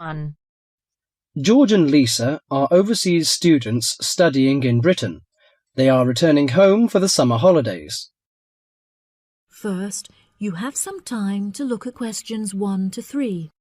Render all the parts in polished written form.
1. George and Lisa are overseas students studying in Britain. They are returning home for the summer holidays. First, you have some time to look at questions 1 to 3.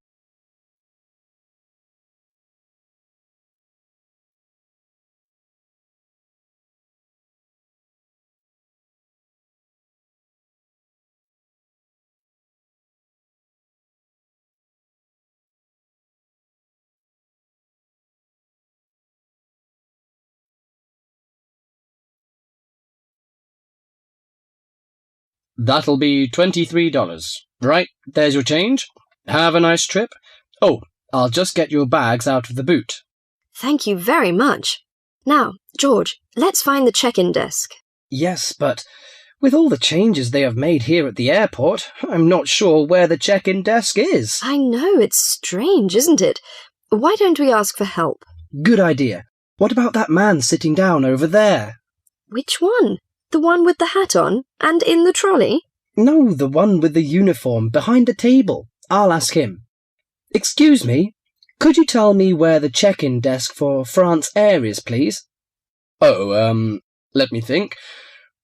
That'll be $23. Right, there's your change. Have a nice trip. Oh, I'll just get your bags out of the boot. Thank you very much. Now, George, let's find the check-in desk. Yes, but with all the changes they have made here at the airport, I'm not sure where the check-in desk is. I know, it's strange, isn't it? Why don't we ask for help? Good idea. What about that man sitting down over there? Which one? The one with the hat on and in the trolley? No, the one with the uniform behind the table. I'll ask him. Excuse me, could you tell me where the check-in desk for France Air is, please? Oh, let me think.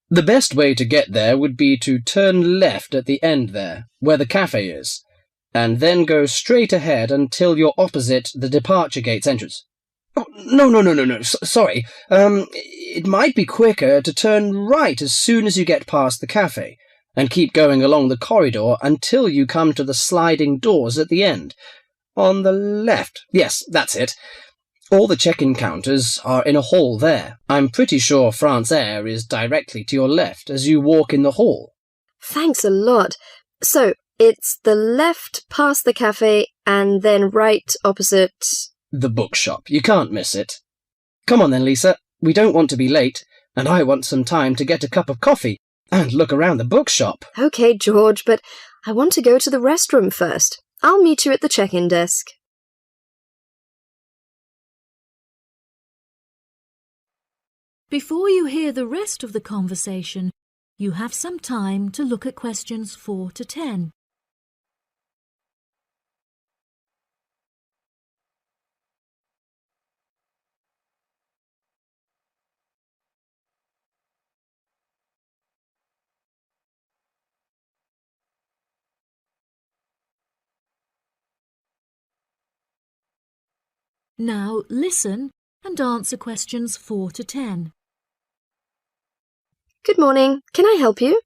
The best way to get there would be to turn left at the end there, where the cafe is, and then go straight ahead until you're opposite the departure gates entrance. Oh, no. Sorry. It might be quicker to turn right as soon as you get past the cafe, and keep going along the corridor until you come to the sliding doors at the end. On the left. Yes, that's it. All the check-in counters are in a hall there. I'm pretty sure France Air is directly to your left as you walk in the hall. Thanks a lot. So, it's the left past the cafe and then right opposite... The bookshop. You can't miss it. Come on then, Lisa. We don't want to be late, and I want some time to get a cup of coffee and look around the bookshop. OK, George, but I want to go to the restroom first. I'll meet you at the check-in desk. Before you hear the rest of the conversation, you have some time to look at questions 4 to 10. Now listen and answer questions 4 to 10. Good morning. Can I help you?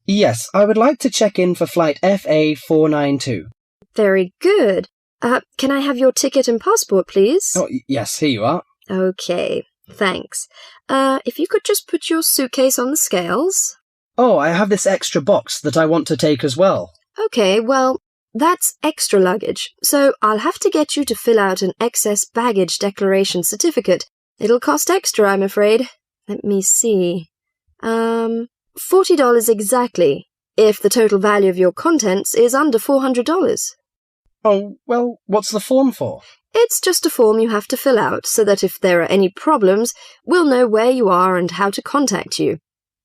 Yes, I would like to check in for flight FA492. Very good. Can I have your ticket and passport, please? Oh, yes, here you are. OK, thanks. If you could just put your suitcase on the scales. Oh, I have this extra box that I want to take as well. OK, well, that's extra luggage, so I'll have to get you to fill out an excess baggage declaration certificate. It'll cost extra, I'm afraid. Let me see. $40 exactly, if the total value of your contents is under $400. Oh, well, what's the form for? It's just a form you have to fill out so that if there are any problems, we'll know where you are and how to contact you.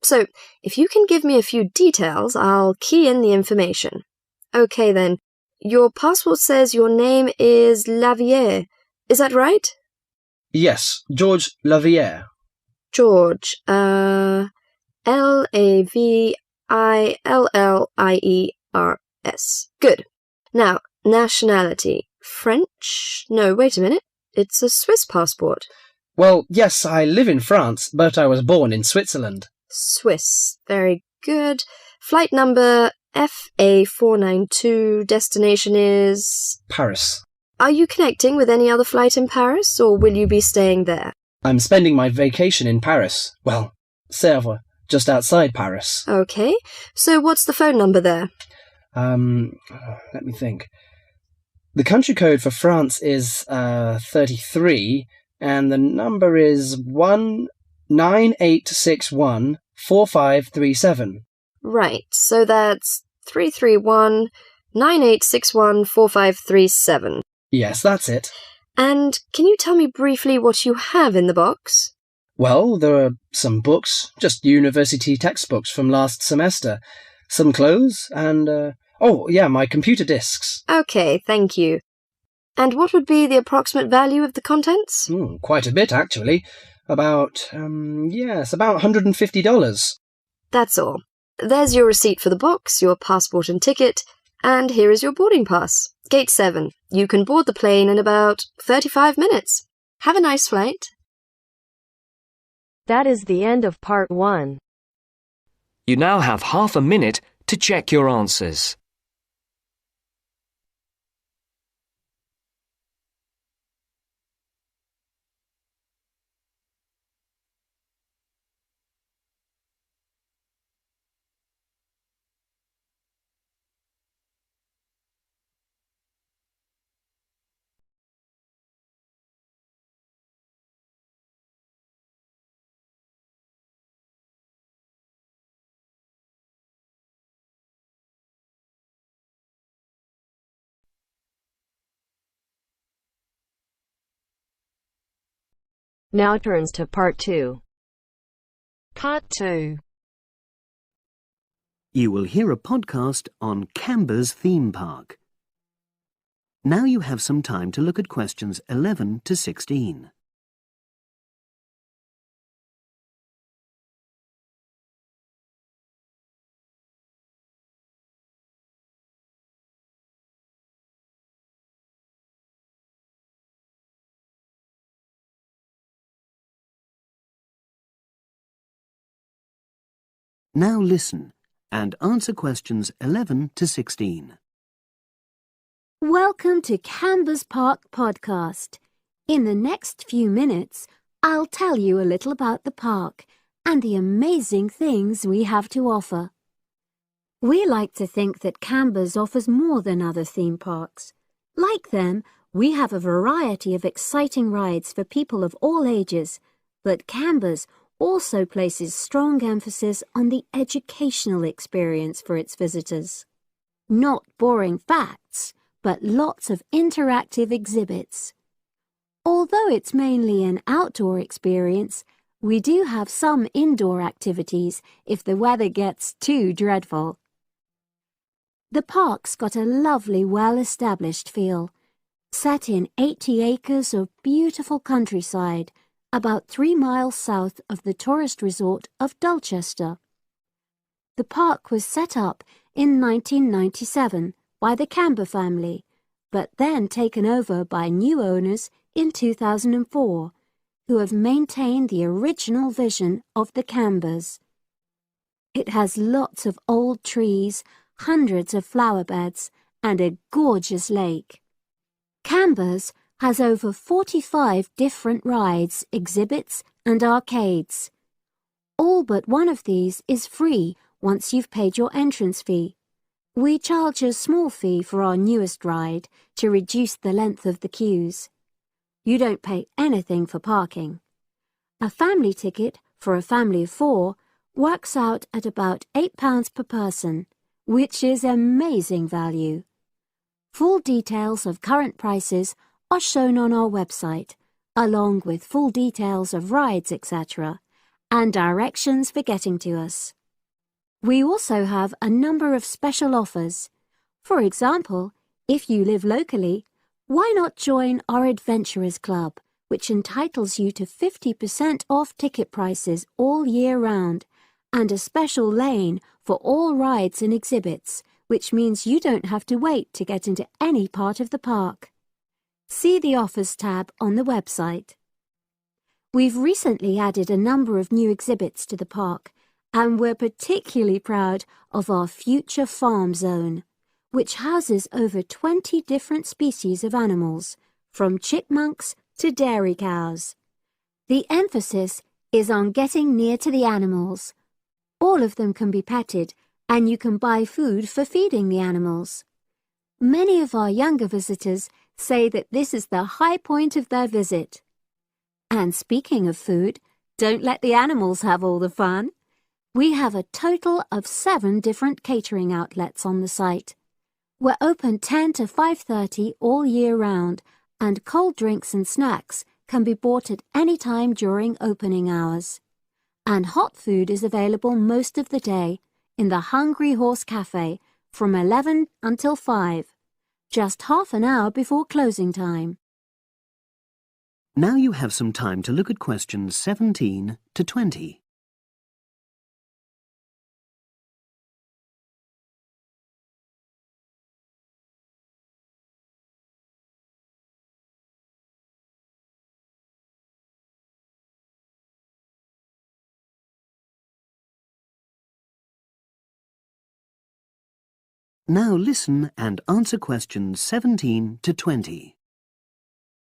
So, if you can give me a few details, I'll key in the information. OK then, your passport says your name is Lavier. Is that right? Yes, George Lavier. George, Lavillliers. Good. Now, nationality. French? No, wait a minute. It's a Swiss passport. Well, yes, I live in France, but I was born in Switzerland. Swiss. Very good. Flight number FA492. Destination is... Paris. Are you connecting with any other flight in Paris, or will you be staying there? I'm spending my vacation in Paris. Well, Sèvres, just outside Paris. OK. So what's the phone number there? Let me think. The country code for France is 33, and the number is 198614537. Right, so that's 331-9861-4537. Yes, that's it. And can you tell me briefly what you have in the box? Well, there are some books, just university textbooks from last semester, some clothes, and, my computer disks. OK, thank you. And what would be the approximate value of the contents? Quite a bit, actually. About $150. That's all. There's your receipt for the box, your passport and ticket, and here is your boarding pass. Gate 7. You can board the plane in about 35 minutes. Have a nice flight. That is the end of part 1. You now have half a minute to check your answers. Now turns to part 2. Part 2. You will hear a podcast on Canberra's theme park. Now you have some time to look at questions 11 to 16. Now listen and answer questions 11 to 16. Welcome to Canberra's Park podcast. In the next few minutes, I'll tell you a little about the park and the amazing things we have to offer. We like to think that Canberra's offers more than other theme parks. Like them, we have a variety of exciting rides for people of all ages, but Canberra's also places strong emphasis on the educational experience for its visitors. Not boring facts, but lots of interactive exhibits. Although it's mainly an outdoor experience, we do have some indoor activities if the weather gets too dreadful. The park's got a lovely, well-established feel, set in 80 acres of beautiful countryside, about 3 miles south of the tourist resort of Dulchester. The park was set up in 1997 by the Canberra family, but then taken over by new owners in 2004, who have maintained the original vision of the Canberras. It has lots of old trees, hundreds of flower beds, and a gorgeous lake. Canberra's has over 45 different rides, exhibits, and arcades. All but one of these is free once you've paid your entrance fee. We charge a small fee for our newest ride to reduce the length of the queues. You don't pay anything for parking. A family ticket for a family of 4 works out at about £8 per person, which is amazing value. Full details of current prices are shown on our website, along with full details of rides, etc., and directions for getting to us. We also have a number of special offers. For example, if you live locally, why not join our Adventurers Club, which entitles you to 50% off ticket prices all year round, and a special lane for all rides and exhibits, which means you don't have to wait to get into any part of the park. See the Offers tab on the website. We've recently added a number of new exhibits to the park, and we're particularly proud of our Future Farm Zone, which houses over 20 different species of animals, from chipmunks to dairy cows. The emphasis is on getting near to the animals. All of them can be petted, and you can buy food for feeding the animals. Many of our younger visitors say that this is the high point of their visit. And speaking of food, don't let the animals have all the fun. We have a total of 7 different catering outlets on the site. We're open 10 to 5:30 all year round, and cold drinks and snacks can be bought at any time during opening hours. And hot food is available most of the day in the Hungry Horse Cafe from 11 until 5. just half an hour before closing time. Now you have some time to look at questions 17 to 20. Now listen and answer questions 17 to 20.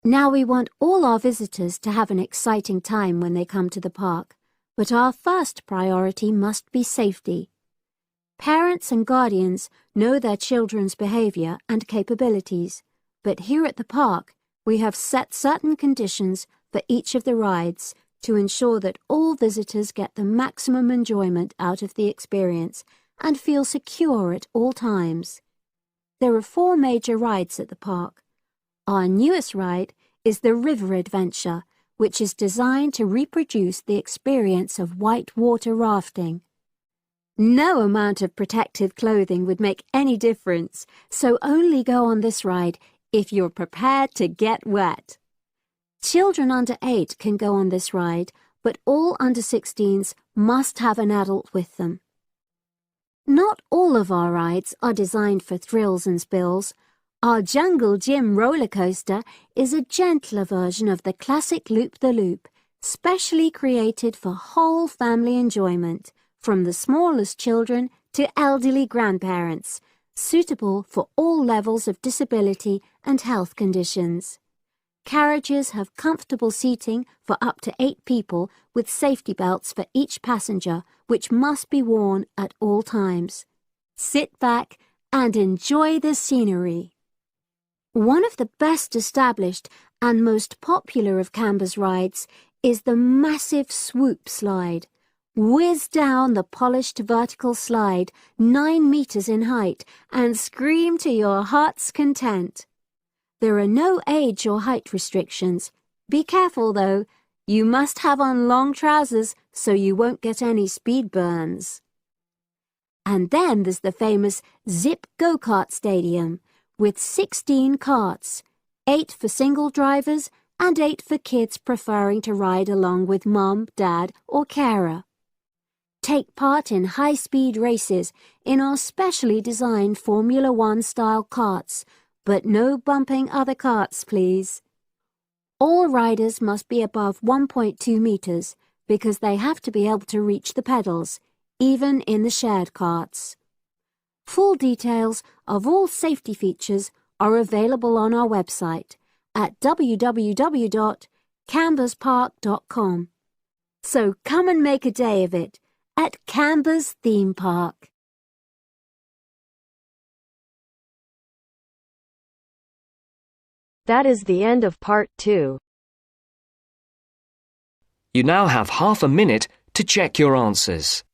Now we want all our visitors to have an exciting time when they come to the park, but our first priority must be safety. Parents and guardians know their children's behaviour and capabilities, but here at the park we have set certain conditions for each of the rides to ensure that all visitors get the maximum enjoyment out of the experience and feel secure at all times. There are 4 major rides at the park. Our newest ride is the River Adventure, which is designed to reproduce the experience of whitewater rafting. No amount of protective clothing would make any difference, so only go on this ride if you're prepared to get wet. Children under 8 can go on this ride, but all under 16s must have an adult with them. Not all of our rides are designed for thrills and spills. Our Jungle Gym roller coaster is a gentler version of the classic Loop-the-Loop, specially created for whole family enjoyment, from the smallest children to elderly grandparents, suitable for all levels of disability and health conditions. Carriages have comfortable seating for up to 8 people with safety belts for each passenger, which must be worn at all times. Sit back and enjoy the scenery. One of the best established and most popular of Canberra's rides is the massive swoop slide. Whiz down the polished vertical slide 9 meters in height and scream to your heart's content. There are no age or height restrictions. Be careful though, you must have on long trousers so you won't get any speed burns. And then there's the famous Zip Go-Kart Stadium with 16 karts, 8 for single drivers and 8 for kids preferring to ride along with mum, dad or carer. Take part in high-speed races in our specially designed Formula 1 style karts, but no bumping other karts, please. All riders must be above 1.2 meters because they have to be able to reach the pedals, even in the shared karts. Full details of all safety features are available on our website at www.camberspark.com. So come and make a day of it at Canberra's Theme Park. That is the end of part 2. You now have half a minute to check your answers.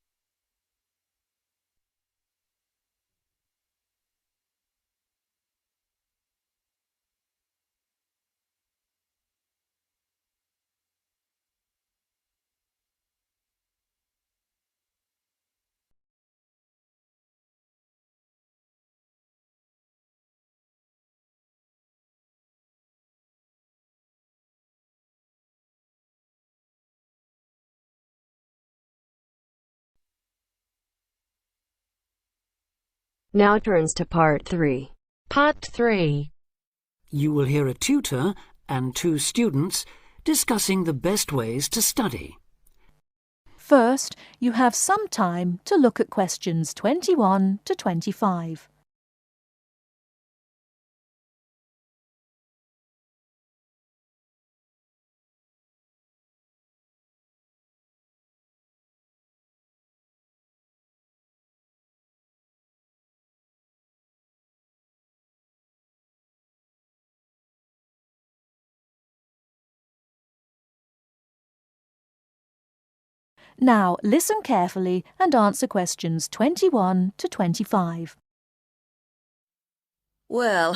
Now turns to part 3. Part 3. You will hear a tutor and 2 students discussing the best ways to study. First, you have some time to look at questions 21 to 25. Now listen carefully and answer questions 21 to 25. Well,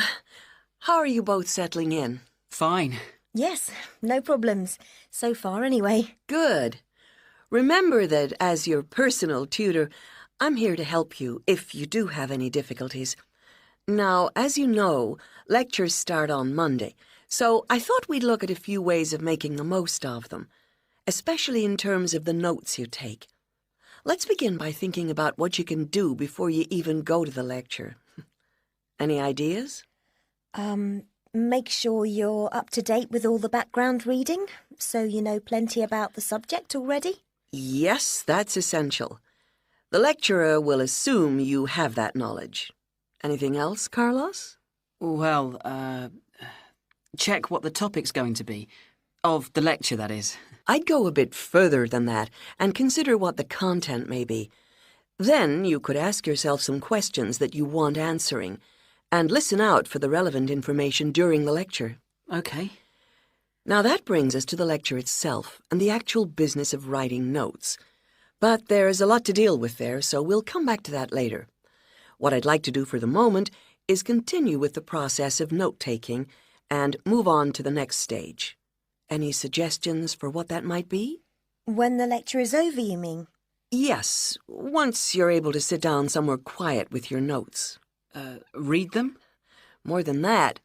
how are you both settling in? Fine. Yes, no problems. So far, anyway. Good. Remember that as your personal tutor, I'm here to help you if you do have any difficulties. Now, as you know, lectures start on Monday, so I thought we'd look at a few ways of making the most of them, especially in terms of the notes you take. Let's begin by thinking about what you can do before you even go to the lecture. Any ideas? Make sure you're up to date with all the background reading, so you know plenty about the subject already. Yes, that's essential. The lecturer will assume you have that knowledge. Anything else, Carlos? Well, check what the topic's going to be. Of the lecture, that is. I'd go a bit further than that and consider what the content may be. Then you could ask yourself some questions that you want answering, and listen out for the relevant information during the lecture. Okay. Now that brings us to the lecture itself and the actual business of writing notes. But there's a lot to deal with there, so we'll come back to that later. What I'd like to do for the moment is continue with the process of note-taking and move on to the next stage. Any suggestions for what that might be? When the lecture is over, you mean? Yes, once you're able to sit down somewhere quiet with your notes. Read them? More than that,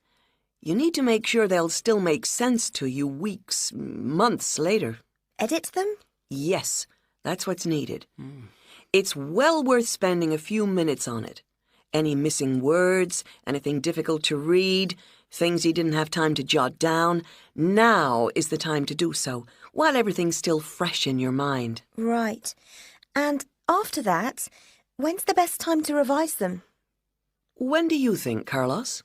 you need to make sure they'll still make sense to you weeks, months later. Edit them? Yes, that's what's needed. It's well worth spending a few minutes on it. Any missing words, anything difficult to read, things you didn't have time to jot down, now is the time to do so, while everything's still fresh in your mind. Right. And after that, when's the best time to revise them? When do you think, Carlos?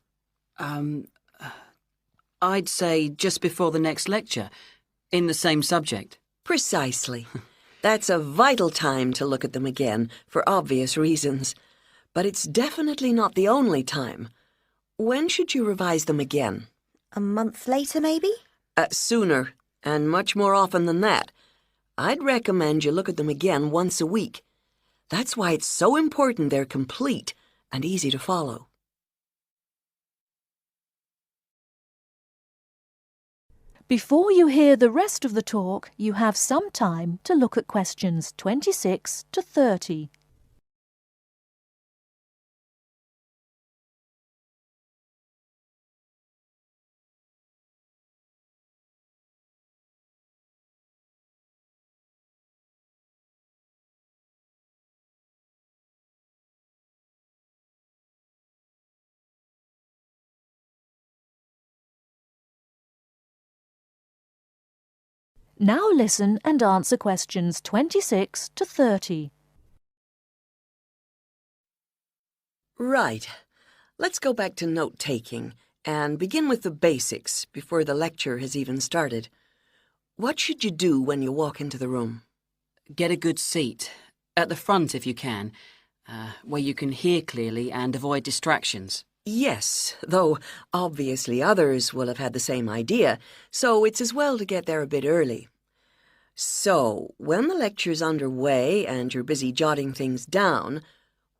I'd say just before the next lecture, in the same subject. Precisely. That's a vital time to look at them again, for obvious reasons. But it's definitely not the only time. When should you revise them again? A month later, maybe? Sooner, and much more often than that. I'd recommend you look at them again once a week. That's why it's so important they're complete and easy to follow. Before you hear the rest of the talk, you have some time to look at questions 26 to 30. Now listen and answer questions 26 to 30. Right. Let's go back to note-taking and begin with the basics before the lecture has even started. What should you do when you walk into the room? Get a good seat, at the front if you can, where you can hear clearly and avoid distractions. Yes, though obviously others will have had the same idea, so it's as well to get there a bit early. So, when the lecture's underway and you're busy jotting things down,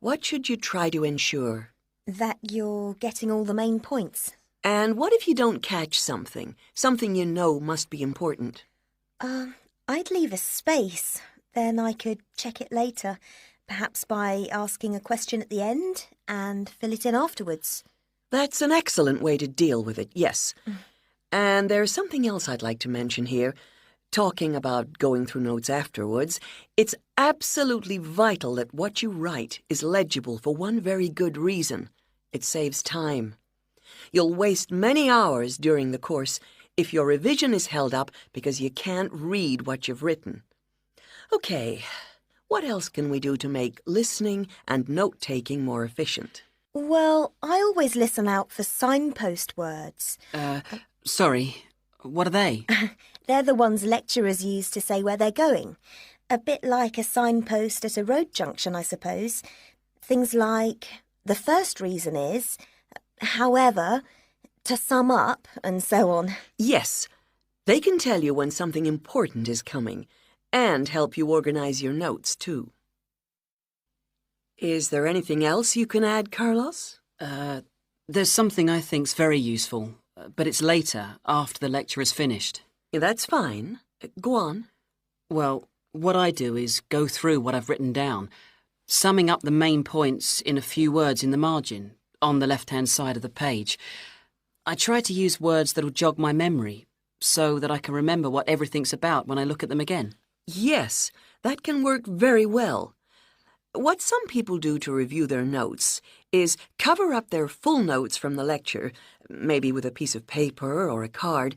what should you try to ensure? That you're getting all the main points. And what if you don't catch something you know must be important? I'd leave a space. Then I could check it later, perhaps by asking a question at the end and fill it in afterwards. That's an excellent way to deal with it, yes. And there's something else I'd like to mention here. Talking about going through notes afterwards, it's absolutely vital that what you write is legible for one very good reason. It saves time. You'll waste many hours during the course if your revision is held up because you can't read what you've written. Okay, what else can we do to make listening and note-taking more efficient? Well, I always listen out for signpost words. Sorry, what are they? They're the ones lecturers use to say where they're going. A bit like a signpost at a road junction, I suppose. Things like, the first reason is, however, to sum up, and so on. Yes, they can tell you when something important is coming, and help you organize your notes, too. Is there anything else you can add, Carlos? There's something I think's very useful, but it's later, after the lecture is finished. That's fine. Go on. Well, what I do is go through what I've written down, summing up the main points in a few words in the margin, on the left-hand side of the page. I try to use words that'll jog my memory so that I can remember what everything's about when I look at them again. Yes, that can work very well. What some people do to review their notes is cover up their full notes from the lecture, maybe with a piece of paper or a card,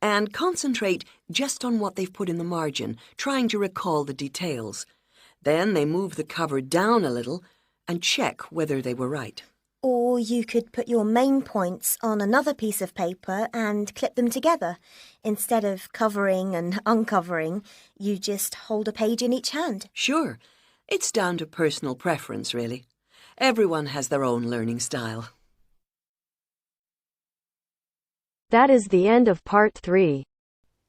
and concentrate just on what they've put in the margin, trying to recall the details. Then they move the cover down a little and check whether they were right. Or you could put your main points on another piece of paper and clip them together. Instead of covering and uncovering, you just hold a page in each hand. Sure. It's down to personal preference, really. Everyone has their own learning style. That is the end of part 3.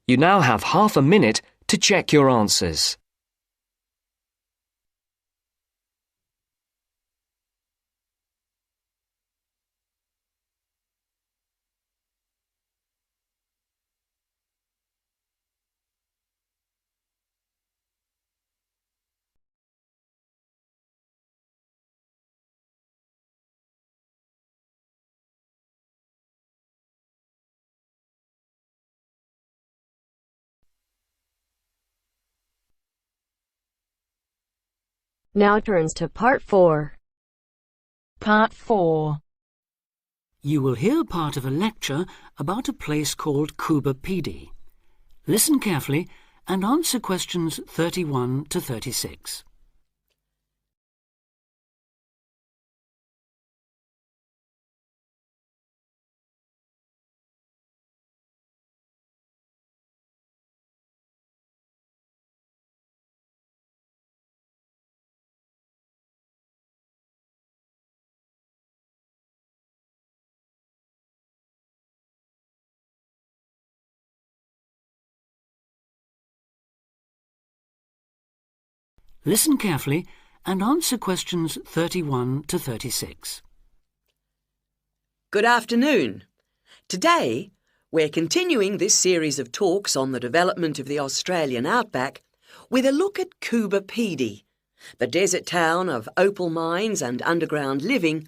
You now have half a minute to check your answers. Now turns to part 4. Part 4. You will hear part of a lecture about a place called Cuba Pedy. Listen carefully and answer questions 31 to 36. Listen carefully and answer questions 31 to 36. Good afternoon. Today, we're continuing this series of talks on the development of the Australian outback with a look at Cuba Pedy, the desert town of opal mines and underground living,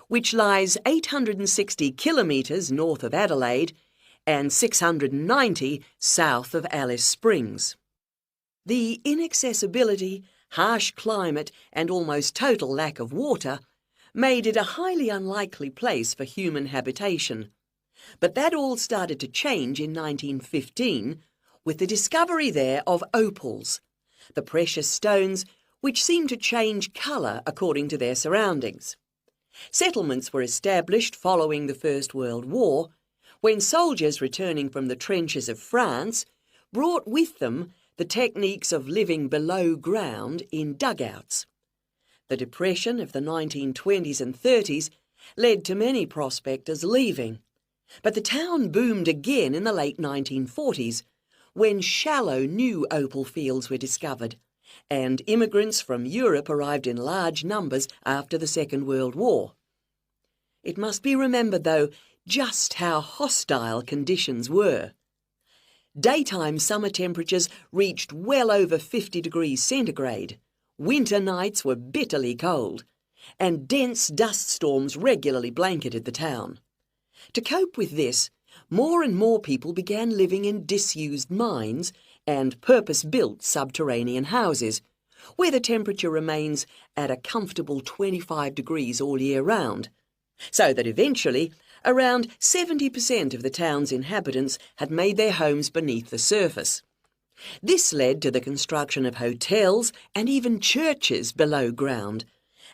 which lies 860 kilometres north of Adelaide and 690 south of Alice Springs. The inaccessibility, harsh climate and almost total lack of water made it a highly unlikely place for human habitation. But that all started to change in 1915 with the discovery there of opals, the precious stones which seem to change colour according to their surroundings. Settlements were established following the First World War, when soldiers returning from the trenches of France brought with them the techniques of living below ground in dugouts. The Depression of the 1920s and 30s led to many prospectors leaving, but the town boomed again in the late 1940s when shallow new opal fields were discovered, and immigrants from Europe arrived in large numbers after the Second World War. It must be remembered, though, just how hostile conditions were. Daytime summer temperatures reached well over 50 degrees centigrade, winter nights were bitterly cold, and dense dust storms regularly blanketed the town. To cope with this, more and more people began living in disused mines and purpose-built subterranean houses, where the temperature remains at a comfortable 25 degrees all year round, so that eventually around 70% of the town's inhabitants had made their homes beneath the surface. This led to the construction of hotels and even churches below ground,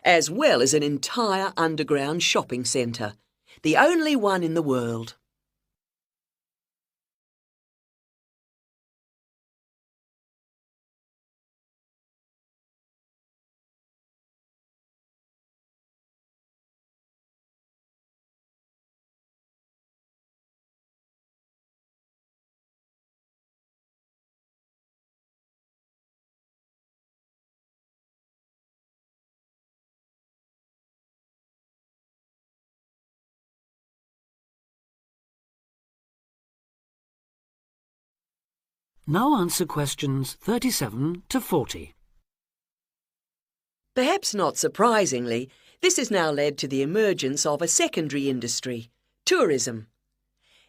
as well as an entire underground shopping centre, the only one in the world. Now answer questions 37 to 40. Perhaps not surprisingly, This has now led to the emergence of a secondary industry, tourism.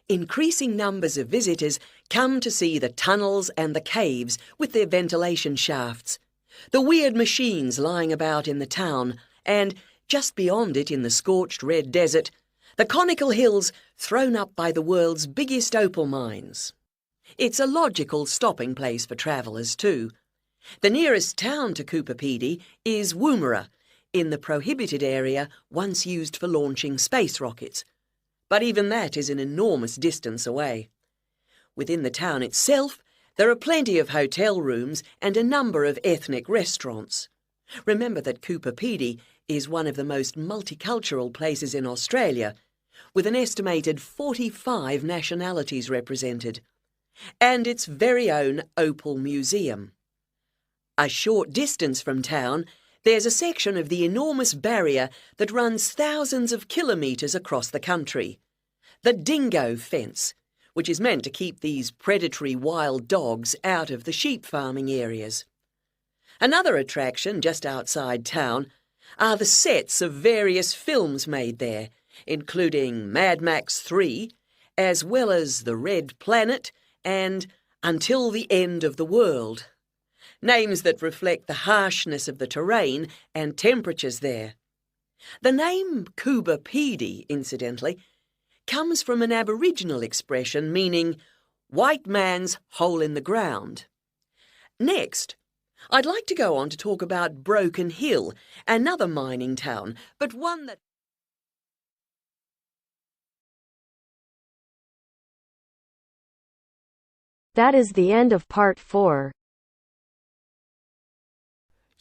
Increasing numbers of visitors come to see the tunnels and the caves with their ventilation shafts, the weird machines lying about in the town, and, just beyond it in the scorched red desert, the conical hills thrown up by the world's biggest opal mines. It's a logical stopping place for travellers too. The nearest town to Coober Pedy is Woomera, in the prohibited area once used for launching space rockets. But even that is an enormous distance away. Within the town itself, there are plenty of hotel rooms and a number of ethnic restaurants. Remember that Coober Pedy is one of the most multicultural places in Australia, with an estimated 45 nationalities represented, and its very own Opal Museum. A short distance from town, there's a section of the enormous barrier that runs thousands of kilometres across the country, the Dingo Fence, which is meant to keep these predatory wild dogs out of the sheep farming areas. Another attraction just outside town are the sets of various films made there, including Mad Max 3, as well as The Red Planet and Until the End of the World. Names that reflect the harshness of the terrain and temperatures there. The name Coober Pedy, incidentally, comes from an Aboriginal expression meaning white man's hole in the ground. Next, I'd like to go on to talk about Broken Hill, another mining town, but one that... That is the end of part 4.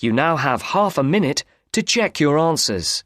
You now have half a minute to check your answers.